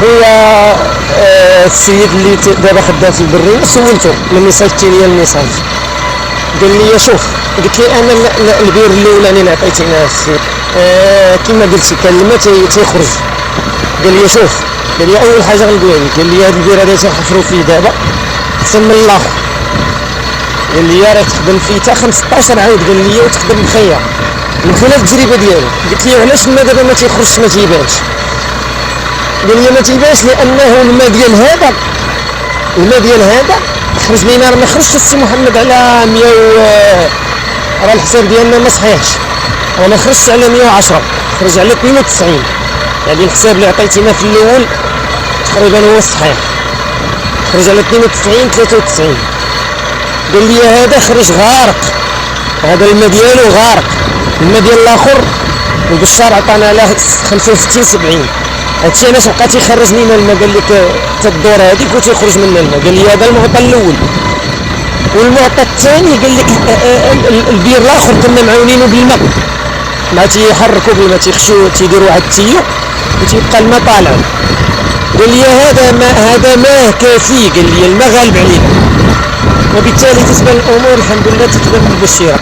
خويا السيد اللي دابا خدام في البريه سولته الميساج ليا الميساج قال لي شوف، قلت لي انا البير الاولاني اللي عطيتينا السيد كما قلتي كان الماء تيخرج. قال لي شوف، قال لي اول حاجه غنقولها لك، قال لي هذا البير هذا تيحفروا فيه دابا احسن من الاخر. قال لي راه تخدم فيه حتى 15 عام، قال لي وتخدم بخير من خلال التجربه ديالو. قلت لي علاش الماء دابا ما تيخرجش ما تيبانش؟ قال لي ما تيبانش لانه الماء ديال هذا خرج لينا، راه ما خرجش السي محمد على 100 راه الحساب ديالنا ما صحيحش، راه ما خرجش على 110، خرج على 92. يعني الحساب اللي عطيتينا في الاول تقريبا هو الصحيح، خرج على 92 93. قال لي هذا خرج غارق، هذا الماء ديالو غارق. الماء ديال الاخر البشار عطانا على 65 70. هادشي علاش بقى تيخرج لينا الماء. قال لك حتى الدور هذيك وتيخرج منها الماء. قال لي هذا المعطى الاول. والمعطى الثاني قال لك البير الاخر كنا معاونينه بالماء، ما تيحركوا بالماء، تيخشوا تيديروا واحد التيو وتيبقى الماء طالع. قال لي هذا ماء كافي، قال لي الماء غالب علينا، وبالتالي تتبان الامور الحمد لله تتبان مبشره.